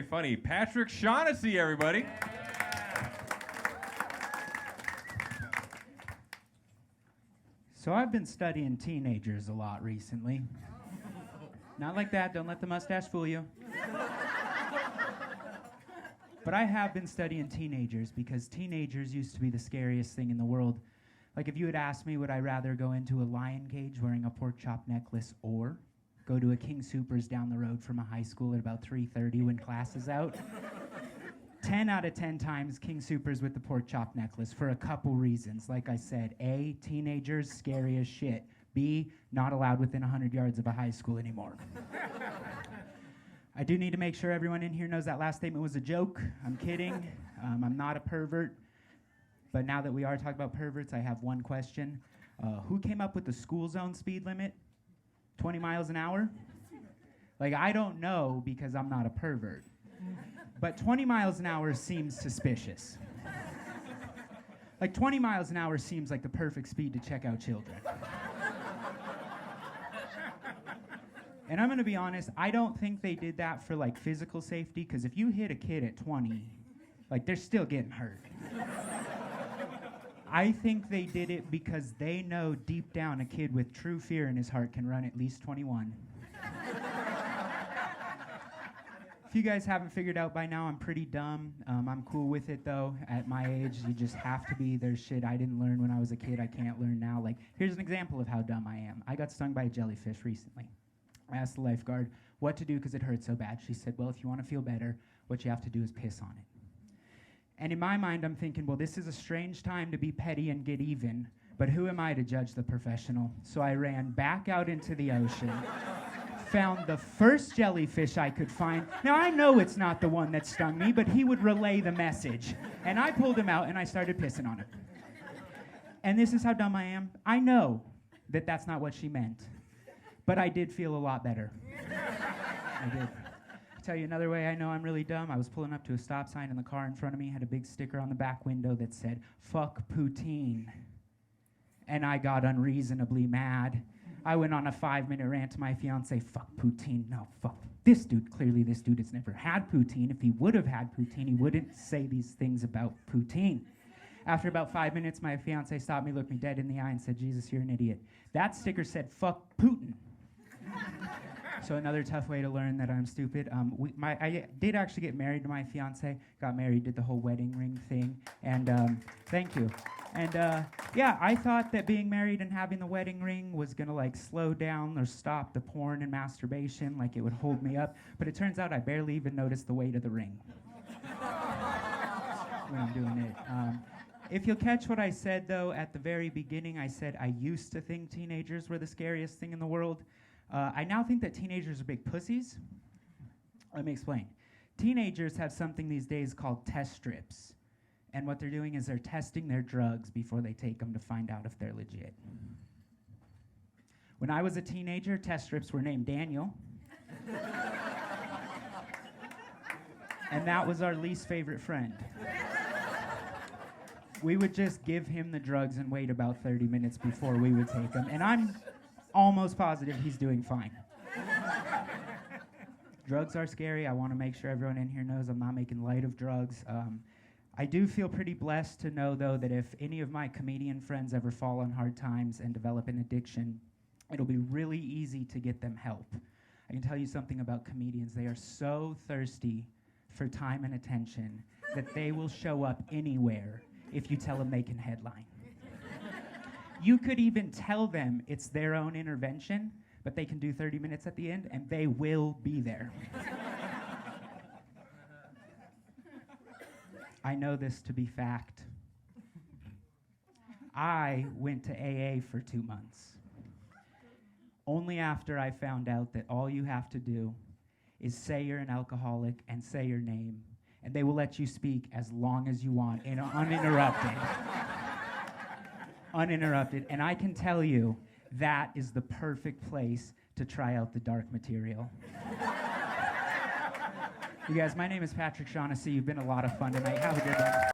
Funny. Patrick Shaughnessy, everybody. So I've been studying teenagers a lot recently. Not like that, don't let the mustache fool you. But I have been studying teenagers because teenagers used to be the scariest thing in the world. Like if you had asked me, would I rather go into a lion cage wearing a pork chop necklace or go to a King Soopers down the road from a high school at about 3:30 when class is out? 10 out of 10 times King Soopers with the pork chop necklace for a couple reasons. Like I said, A, teenagers, scary as shit. B, not allowed within 100 yards of a high school anymore. I do need to make sure everyone in here knows that last statement was a joke. I'm kidding. I'm not a pervert. But now that we are talking about perverts, I have one question. Who came up with the school zone speed limit? 20 miles an hour? Like, I don't know because I'm not a pervert. But 20 miles an hour seems suspicious. Like 20 miles an hour seems like the perfect speed to check out children. And I'm gonna be honest, I don't think they did that for like physical safety, because if you hit a kid at 20, like they're still getting hurt. I think they did it because they know deep down a kid with true fear in his heart can run at least 21. If you guys haven't figured out by now, I'm pretty dumb. I'm cool with it though. At my age, you just have to be. There's shit I didn't learn when I was a kid I can't learn now. Like, here's an example of how dumb I am. I got stung by a jellyfish recently. I asked the lifeguard what to do because it hurt so bad. She said, well, if you want to feel better, what you have to do is piss on it. And in my mind, I'm thinking, well, this is a strange time to be petty and get even, but who am I to judge the professional? So I ran back out into the ocean, found the first jellyfish I could find. Now, I know it's not the one that stung me, but he would relay the message. And I pulled him out, and I started pissing on him. And this is how dumb I am. I know that that's not what she meant, but I did feel a lot better. I did. Tell you another way I know I'm really dumb. I was pulling up to a stop sign, and the car in front of me had a big sticker on the back window that said, "Fuck poutine." And I got unreasonably mad. I went on a 5-minute rant to my fiance, fuck poutine, no, fuck this dude. Clearly this dude has never had poutine. If he would have had poutine, he wouldn't say these things about poutine. After about 5 minutes, my fiance stopped me, looked me dead in the eye, and said, Jesus, you're an idiot. That sticker said, fuck Putin. So another tough way to learn that I'm stupid. I did actually get married to my fiance. Got married, did the whole wedding ring thing, and thank you. And yeah, I thought that being married and having the wedding ring was gonna like slow down or stop the porn and masturbation, like it would hold me up. But it turns out I barely even noticed the weight of the ring when I'm doing it. If you'll catch what I said though, at the very beginning, I said I used to think teenagers were the scariest thing in the world. I now think that teenagers are big pussies. Let me explain. Teenagers have something these days called test strips. And what they're doing is they're testing their drugs before they take them to find out if they're legit. When I was a teenager, test strips were named Daniel. And that was our least favorite friend. We would just give him the drugs and wait about 30 minutes before we would take them. And I'm almost positive he's doing fine. Drugs are scary. I want to make sure everyone in here knows I'm not making light of drugs. I do feel pretty blessed to know, though, that if any of my comedian friends ever fall on hard times and develop an addiction, it'll be really easy to get them help. I can tell you something about comedians. They are so thirsty for time and attention that they will show up anywhere if you tell them they can headline. You could even tell them it's their own intervention, but they can do 30 minutes at the end, and they will be there. I know this to be fact. I went to AA for 2 months. Only after I found out that all you have to do is say you're an alcoholic and say your name, and they will let you speak as long as you want, uninterrupted. Uninterrupted. And I can tell you, that is the perfect place to try out the dark material. You guys, my name is Patrick Shaughnessy. You've been a lot of fun tonight. Have a good one.